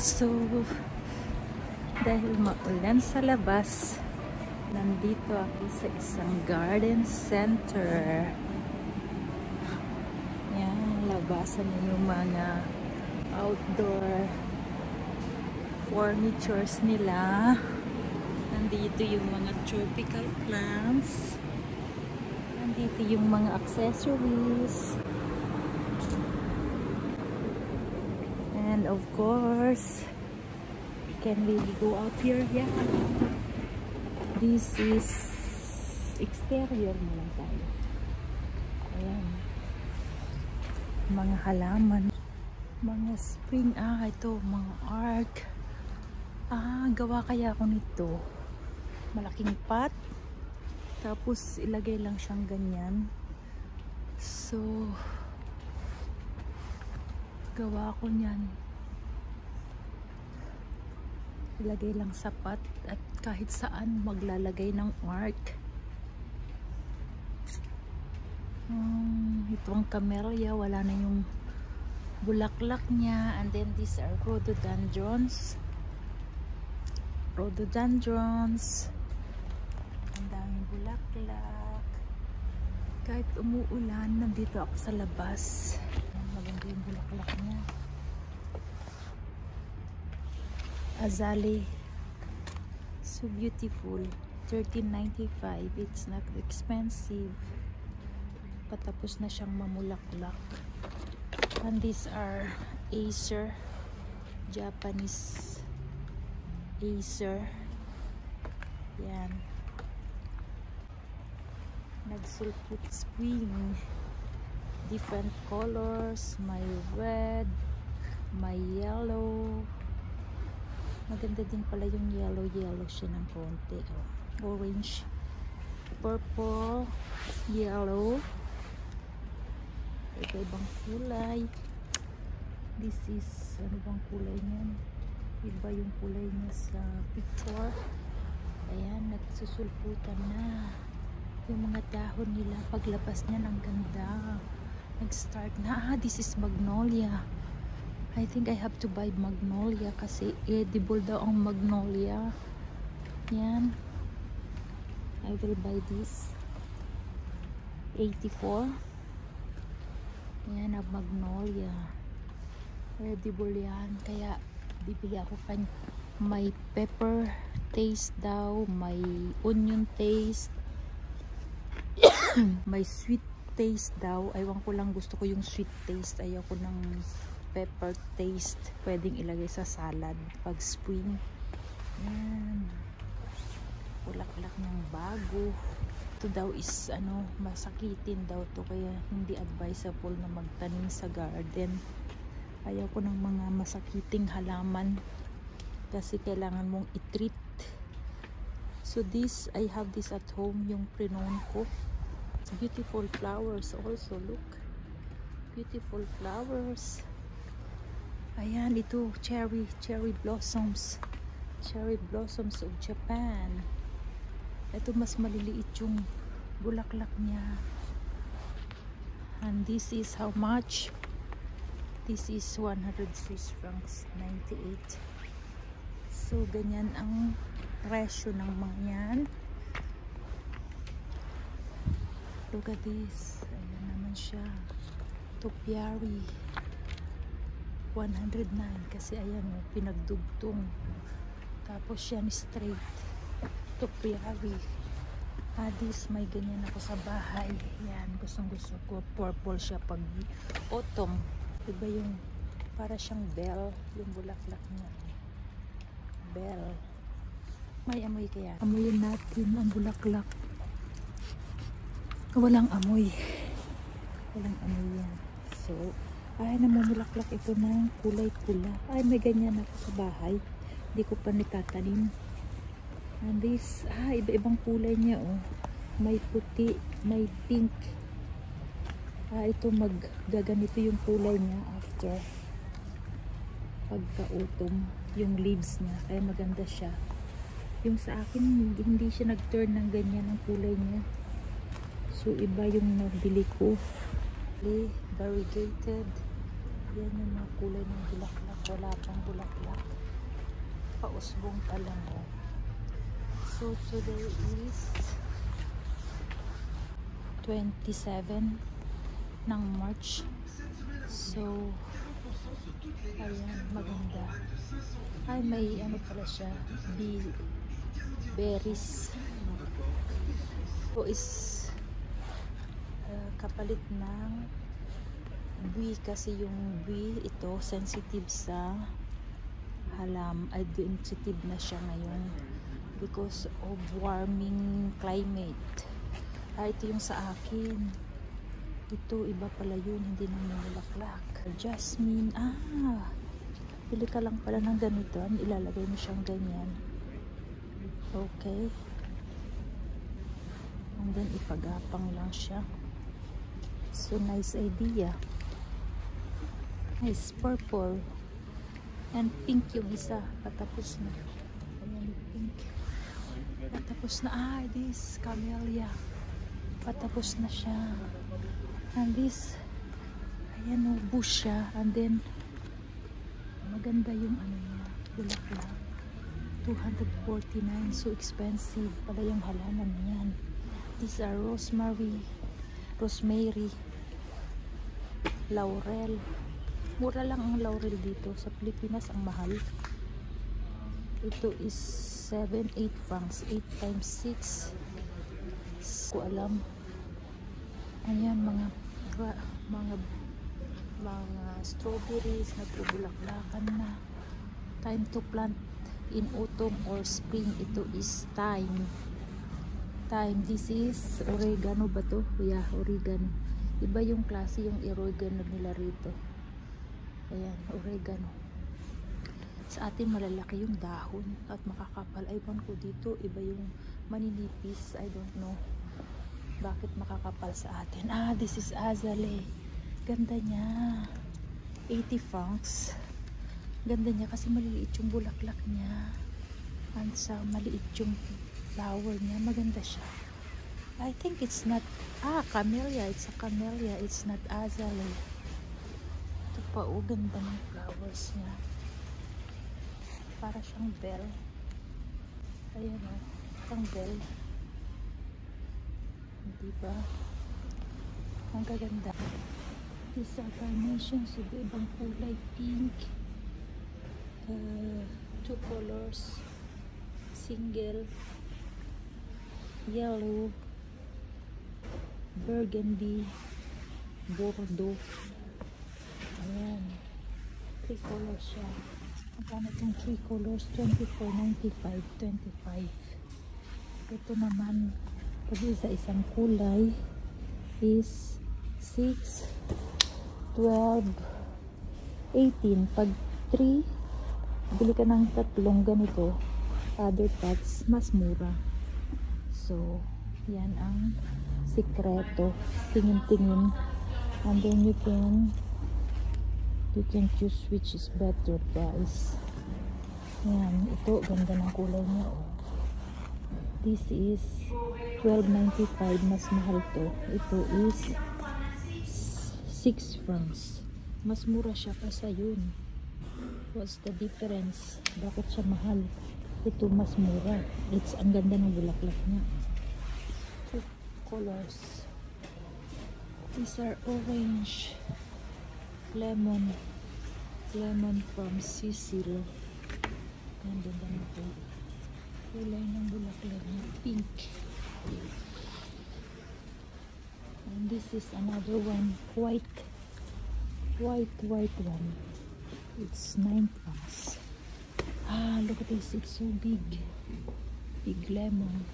So, dahil maulan sa labas, nandito ako sa isang garden center. Yan, labasan na yung mga outdoor furnitures nila. Nandito yung mga tropical plants. Nandito yung mga accessories. And of course, can we go out here? Yeah. This is exterior na lang tayo. Ayan. Mga halaman. Mga spring. Ito. Mga art. Gawa kaya ako nito. Malaking pot. Tapos ilagay lang siyang ganyan. So, gawa ko niyan. Ilagay lang sa pot at kahit saan maglalagay ng art. Itong camellia, wala na yung bulaklak niya. And then these are rhododendrons. Rhododendrons. Ang daming bulaklak. Kahit umuulan, nandito ako sa labas. Maganda yung bulaklak niya. Azalea, so beautiful. $13.95. It's not expensive. Patapos na siyang mamulaklak. And these are Acer, Japanese Acer. Yan. Nagsulput spring. Different colors. May red, may yellow. Maganda din pala yung yellow siya ng konti. Orange, purple, yellow. Iba-ibang kulay. This is, ano bang kulay niyan? Iba yung kulay niya sa picture. Ayan, nagsusulputan na. Yung mga dahon nila, paglabas niya ng ganda. Nag-start na. This is magnolia. I think I have to buy magnolia kasi edible daw ang magnolia. Yan. I will buy this. 84. Yan ang magnolia. Edible yan. Kaya bibili ako kan. May pepper taste daw. May onion taste. May sweet taste daw. Aywan ko lang, gusto ko yung sweet taste. Ayaw ko ng pepper taste. Pwedeng ilagay sa salad pag spring. Yan. Bulaklak ng bago. Ito daw is masakitin daw to, kaya hindi advisable na magtanim sa garden. Ayaw ko ng mga masakiting halaman kasi kailangan mong i-treat. So this, I have this at home, yung prinon ko. It's beautiful flowers also. Look. Beautiful flowers. Ayan, ito, cherry blossoms. Cherry blossoms of Japan. Ito, mas maliliit yung bulaklak niya. And this is how much? This is 100 Swiss francs, 98. So, ganyan ang presyo ng mga yan. Look at this. Ayan naman siya. Topiary. 109 kasi ayan pinagdugtong, tapos yan straight. Topiary. This may ganyan ako sa bahay. Yan, gustong gusto ko. Purple siya pag autumn. Diba yung para siyang bell yung bulaklak niya. Bell. May amoy kaya. Amoyin natin ang bulaklak. Walang amoy. Walang amoy yan. So namumulaklak ito ng kulay pula. May ganyan ako sa bahay. Hindi ko pa natatanim. And this, iba-ibang kulay niya, oh. May puti, may pink. Ito maggaganito yung kulay niya after pagka-autumn, yung leaves niya. Kaya maganda siya. Yung sa akin, hindi siya nag-turn ng ganyan ang kulay niya. So, iba yung nabili ko. Variegated. Yan yung mga kulay ng bulaklak. Wala pang bulaklak. Pausbong pa lang. So today is 27 ng March. So ayan, maganda. Ay, may ano pala siya, berries. So is kapalit ng buwi, kasi yung buwi ito sensitive sa sensitive na siya ngayon because of warming climate. Ito yung sa akin. Ito iba pala yun, hindi naman bulaklak. Jasmine. Pili ka lang pala ng ganito, ilalagay mo siyang ganyan. Okay, and then ipagapang lang siya. So nice idea. Nice purple and pink yung isa, patapos na. Ayan, pink patapos na. This camellia patapos na siya. And this, ayan, bush siya. And then maganda yung ano niya, bulaklak. 249, so expensive pala yung halaman niyan. These are rosemary, laurel. Mura lang ang laurel dito. Sa Pilipinas ang mahal. Ito is 7-8 francs. 8 times 6. Ko alam. Ayan, mga strawberries nagbubulaklakan na. Time to plant in autumn or spring. Ito is time. This is oregano ba to? Yeah, oregano. Iba yung klase yung oregano nila rito. Ayan, oregano. Sa atin malalaki yung dahon at makakapal. Aywan ko dito, iba yung maninipis. I don't know bakit makakapal sa atin. This is azalea. Ganda niya. 80 francs. Ganda niya kasi maliliit yung bulaklak niya. And sa maliit yung flower niya. Maganda siya. I think it's not camellia. It's a camellia. It's not azalea. Ito pa, ganda ng flowers niya. Para siyang bell. Ayan o. Pang bell. Diba? Ang gaganda. These are carnations. Iba-ibang kulay. Pink. 2 colors. Single. Yellow. Burgundy. Bordeaux. Ayan. 3 colors siya. Magkano itong 3 colors? 24.95. 25. Ito naman, kasi sa isang kulay is 6, 12, 18. Pag 3, bili ka ng tatlong ganito, other pots, mas mura. So, yan ang sikreto. Tingin-tingin. And then you can choose which is better price. Yan, ito ganda ng kulay niya. This is 12.95, mas mahal to. Ito is 6 francs. Mas mura siya kaysa yun. What's the difference? Bakit siya mahal? Ito mas mura. Ang ganda ng bulaklak niya. 2 colors. These are orange, lemon from Sicily. Ganda na ito. Kulay ng bulaklak niya, pink. And this is another one, white one. It's 9 francs. Look at this, it's so big lemon.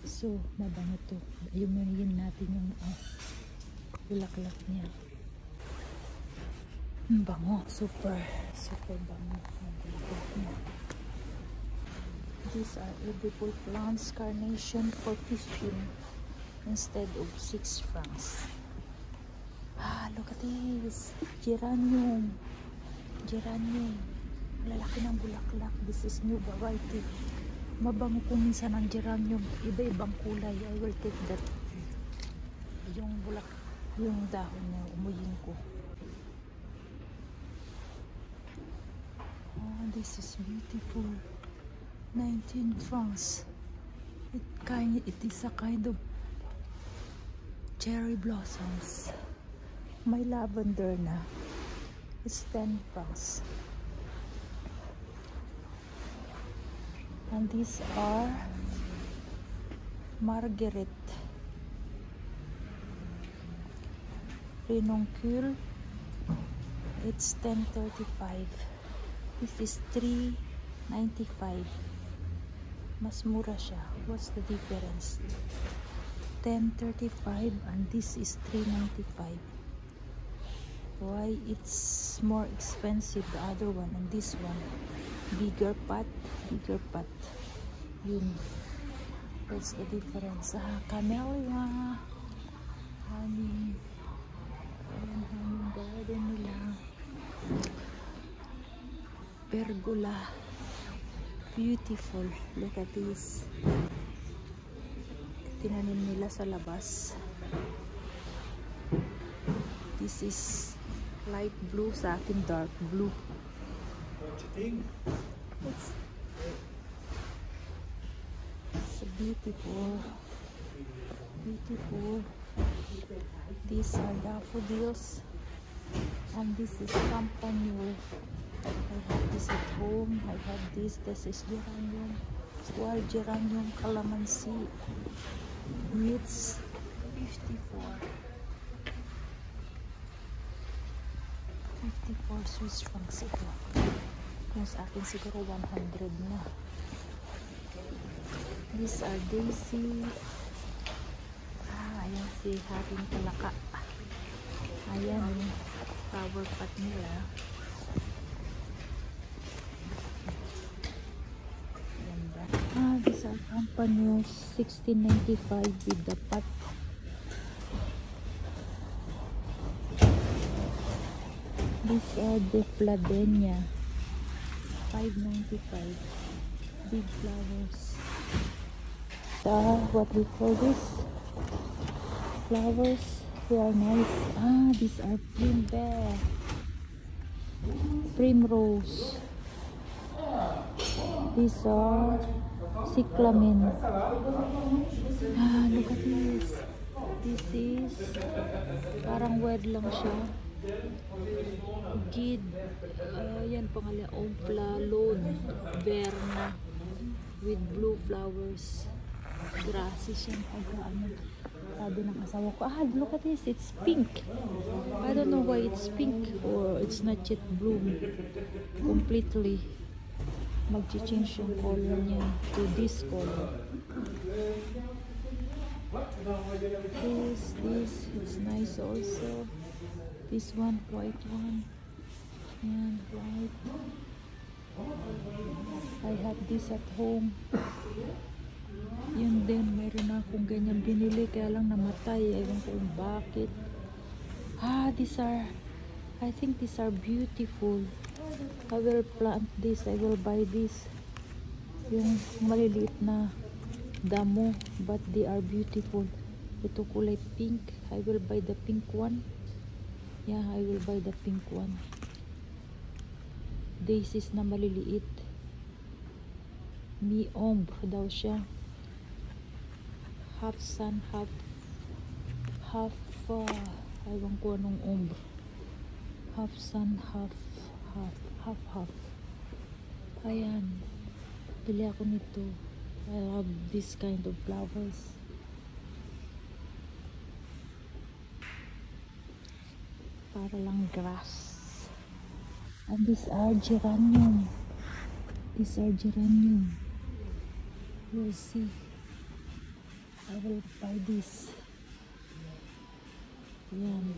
So mabango to. Ayun natin yung bulaklak niya. Bango, super bango ang bulaklak niya. These are edible plants, carnation for 15 instead of 6 francs. Look at this. Geranium. Lalaki ng bulaklak. This is new variety. Mabango ko minsan ang geranium. Iba-ibang kulay. I will take that. Yung dahon niya, umuyin ko. This is beautiful. 19 francs. It is a kind of cherry blossoms. May lavender na. It's 10 francs. And these are Marguerite. Renoncule. It's 10.35. This is 3.95. Mas mura siya. What's the difference? 10.35 and this is 3.95. Why it's more expensive the other one and this one? Bigger pot. Yun. That's the difference. Camellia. Honey garden nila. Pergola. Beautiful. Look at this. Tinanim nila sa labas. This is light blue, sa akin dark blue. It's beautiful. These are daffodils and this is campanule. I have this at home. I have this. This is geranium, wild geranium, calamansi. It's 54 Swiss francs ito. Yung sa akin siguro 100 na. These are daisies. Ayan si Haring Talaka. Ayan yung flower pot nila. These are campanules, 16.95 with the pot. These are the Fladenia, 5.95. Big flowers. What we call this? Flowers. They are nice. These are primrose. These are cyclamen. Look at this. This is parang word lang siya. Gid. Yan pangalan. Ompla Lone Verna with blue flowers. Grasses yan. Sabi ng asawa ko, look at this, it's pink. I don't know why it's pink or it's not yet bloom completely. Mag-change yung color niya to this color. This, it's nice also. This one, white one. And white. I have this at home. Yun din, meron akong ganyan binili, kaya lang namatay. Ewan ko kung bakit. These are, I think these are beautiful. I will plant this, I will buy this. Yung maliliit na damo, but they are beautiful. Ito kulay pink. I will buy the pink one. Yeah, I will buy the pink one. Daisies na maliliit. Mi ombre daw siya. Half sun, half ewan ko anong ombre. Half sun, half. Ayan. Pili ako nito. I love this kind of flowers. Para lang grass. And these are geranium. You'll see. I will buy this. Ayan.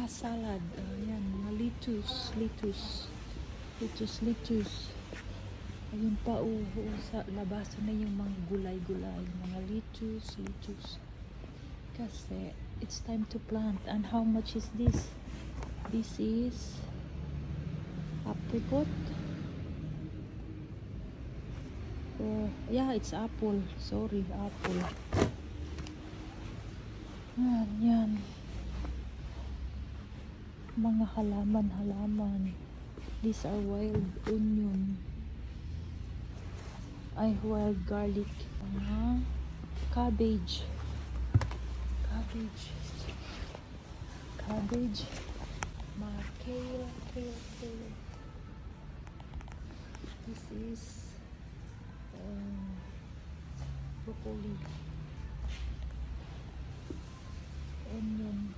Salad. Ayan. Lettuce. Ayun pa. Sa labasan na yung mga gulay-gulay. Mga lettuce. Kasi it's time to plant. And how much is this? This is apricot. Yeah, it's apple. Sorry, apple. Yan. Mga halaman. These are wild onion. Ay, wild garlic. Cabbage. Kale. This is broccoli. Onion.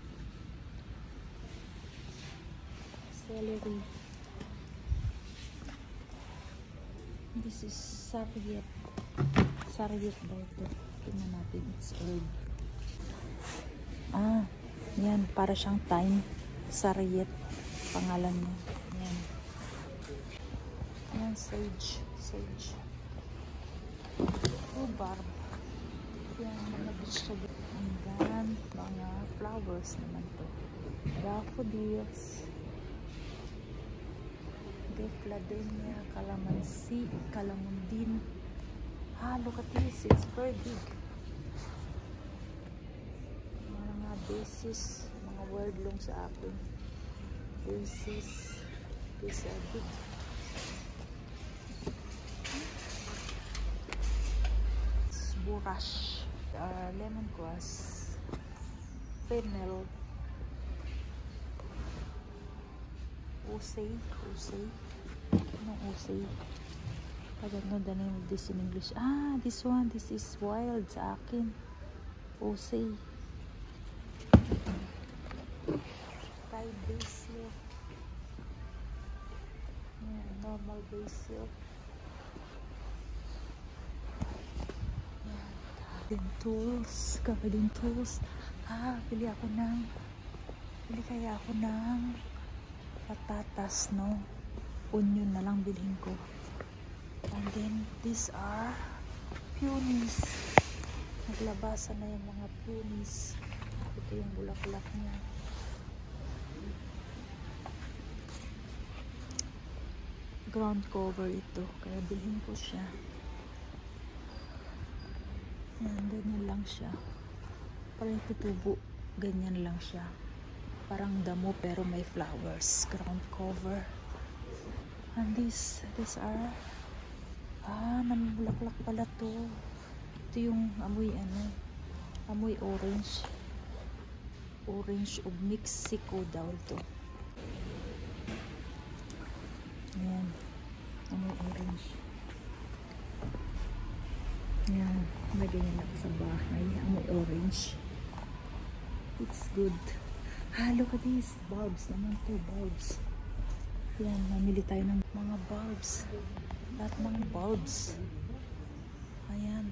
Celery. This is sariyet. Sariyet daw ito. Tingnan natin. It's herb. Yan. Para siyang thyme. Sariyet. Pangalan niya. Yan. Yan. Sage. Rhubarb. Yan. Mga vegetable. Hanggang mga flowers naman to. Daffodils. Daffodilla, calamansi, calamondin. Look at this. It's very big. Mga bases, mga word long sa akin. Bases. These are big. It's burash. Lemongrass. Fennel. Usay. Anong usay? I don't know the name of this in English. This one. This is wild sa akin. Usay. Thai basil. Yeah, normal basil. Yeah, garden tools. Bili kaya ako ng patatas, no? Onion na lang bilhin ko. And then these are peonies. Naglabasan na yung mga peonies. Ito yung bulaklak niya. Ground cover ito, kaya bilhin ko siya. Yan, ganyan lang siya. Parang tutubo, ganyan lang siya. Parang damo pero may flowers. Ground cover. And these are namumulaklak pala to. Ito yung amoy orange. Orange of Mexico daw ito. Ayan. Amoy orange. Ayan. May ganyan ako sa bahay. Amoy orange. It's good. Look at these. Bulbs naman to. Bulbs. Yan. Mamili tayo ng mga bulbs. Lahat ng bulbs. Ayan.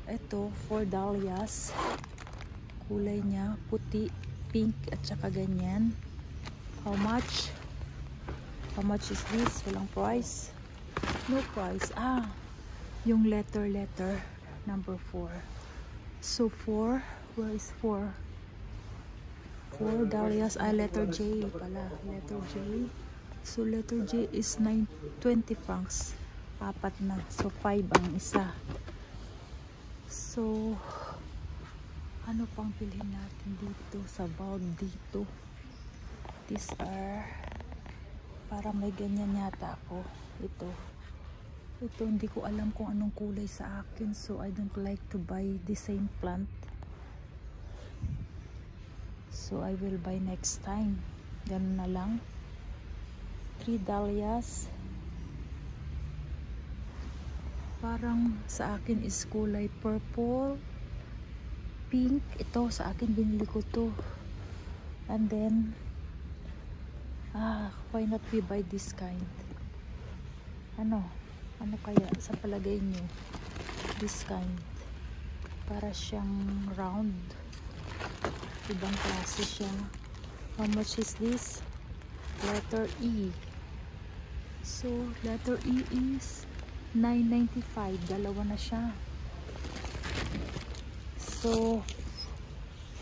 Ito, 4 dahlias. Kulay niya, puti, pink, at saka ganyan. How much? How much is this? Walang price. No price. Yung letter. Number 4. So 4. Where is 4? 4 dahlias. Letter J pala. Letter J. So letter J is 20 francs. 4 na. So 5 ang isa. So ano pang bilhin natin dito sa bulb dito? These are para may ganyan yata ako. Ito hindi ko alam kung anong kulay sa akin, so I don't like to buy the same plant, so I will buy next time. Ganun na lang. 3 dahlias. Parang sa akin is kulay purple, pink. Ito sa akin, binili ko to. And then why not we buy this kind? Ano kaya sa palagay nyo? This kind. Para siyang round. Ibang klase siya. How much is this? Letter E. So letter E is 9.95. Dalawa na siya. So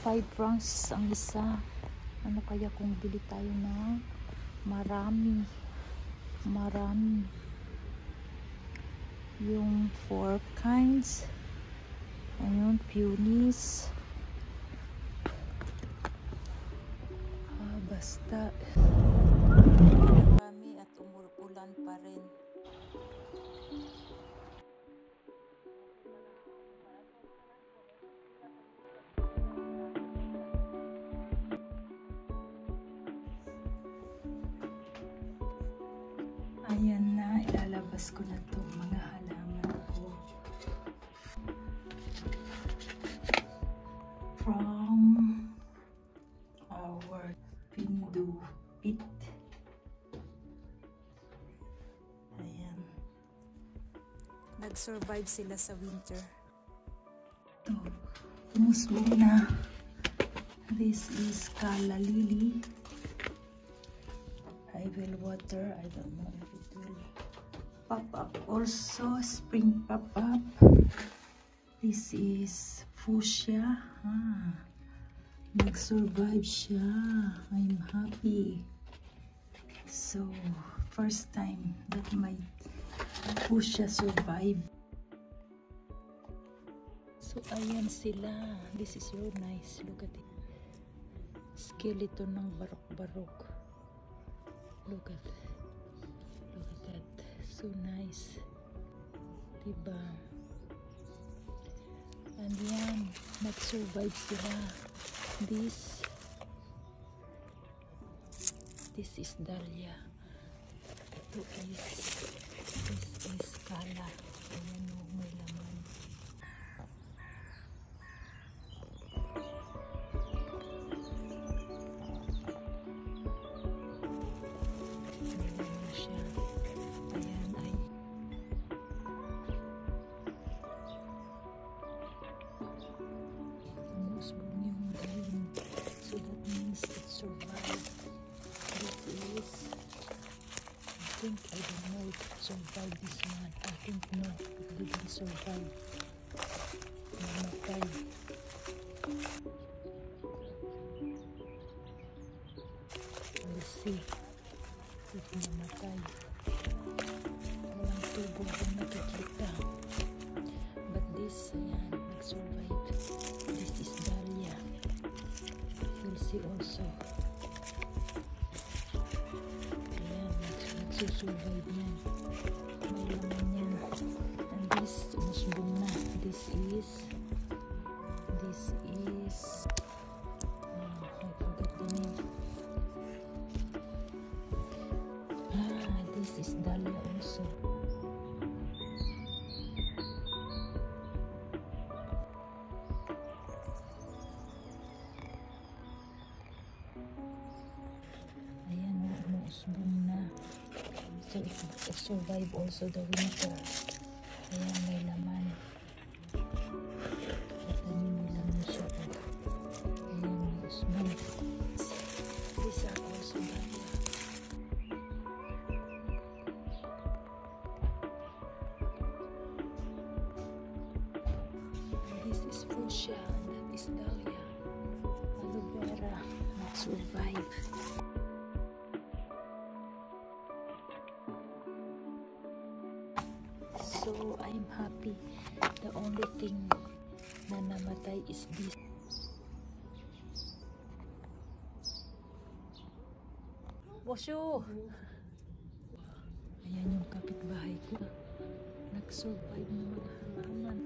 5 francs ang isa. Ano kaya kung bili tayo ng marami? Yung 4 kinds. Ayun, peonies. Basta sun pa rin. Ayan na, ilalabas ko na to mga halaman ko. From our Pindu pit. Ayan. Nag-survive sila sa winter. Ito, umusbong na. This is Calla Lily. I will water. I don't know if it will pop up. Also, spring pop up. This is fuchsia. Nag-survive siya. I'm happy. So, first time that my fuchsia survived. So, ayan sila. This is so nice. Look at it. Skeleton ng barok-barok. Look at that. So nice. Diba? And yan, nag-survive sila. This is dahlia. This is Calla. Ayan o, may laman. So that means it survived. This is, I don't know if it survived this one. I think no, it didn't survive. Namatay. Let's see if namatay. Walang tubo kung nakikita. But this, ayan, nag-survive. This is dahlia. You'll see also. Ayan, nagsusurvive yan. May laman yan. And this, umusbong na. This is, I forgot the name. This is dahlia also. Umusbong na. So it survive also the winter. Ayan, may laman. May laman siya. Ayan, may usbong. These are also dahlia. This is fuchsia and that is dahlia. Aloe vera, not survive. So, I'm happy. The only thing na namatay is this. Bosyo! Ayan yung kapitbahay ko. Nag-survive ng mga halaman.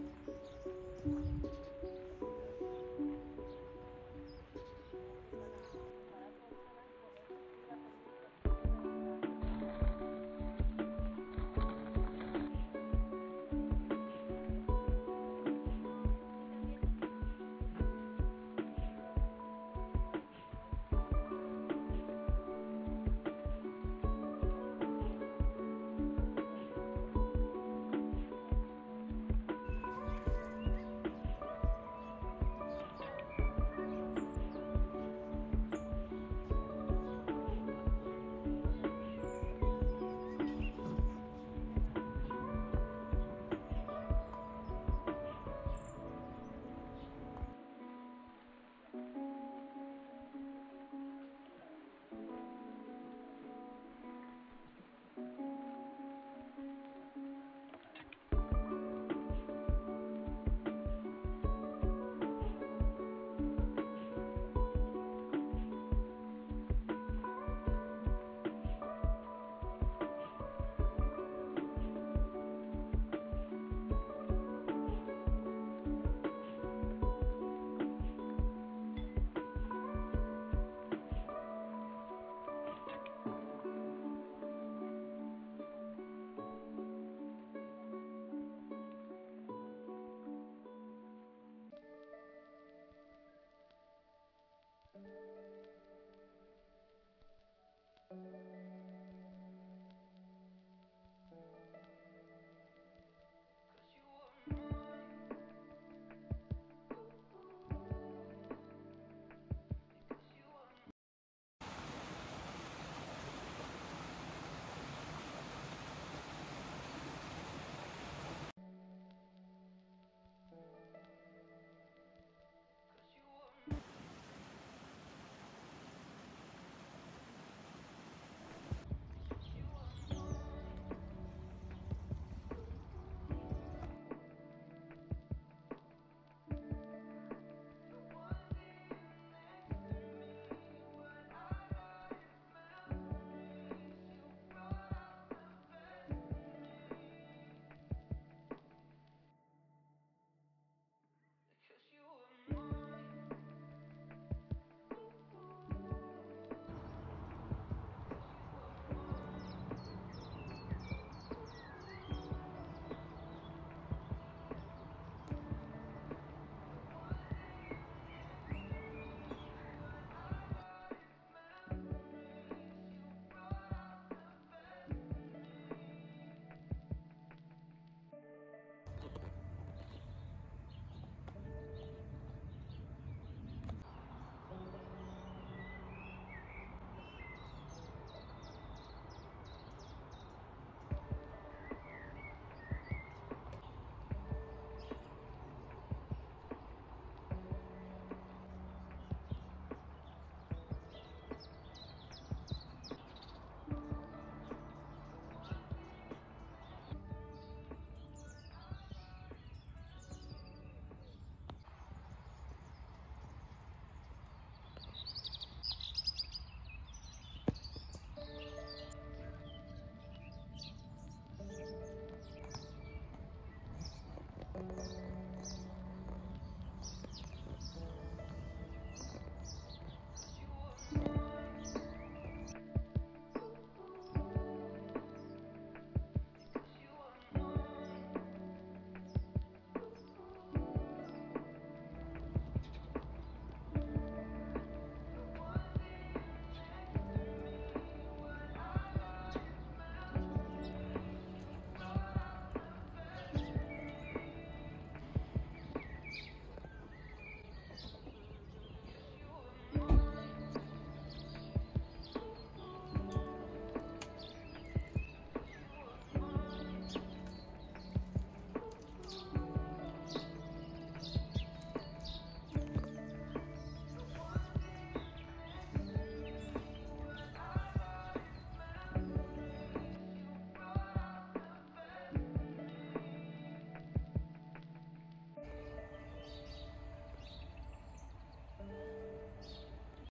Ayan.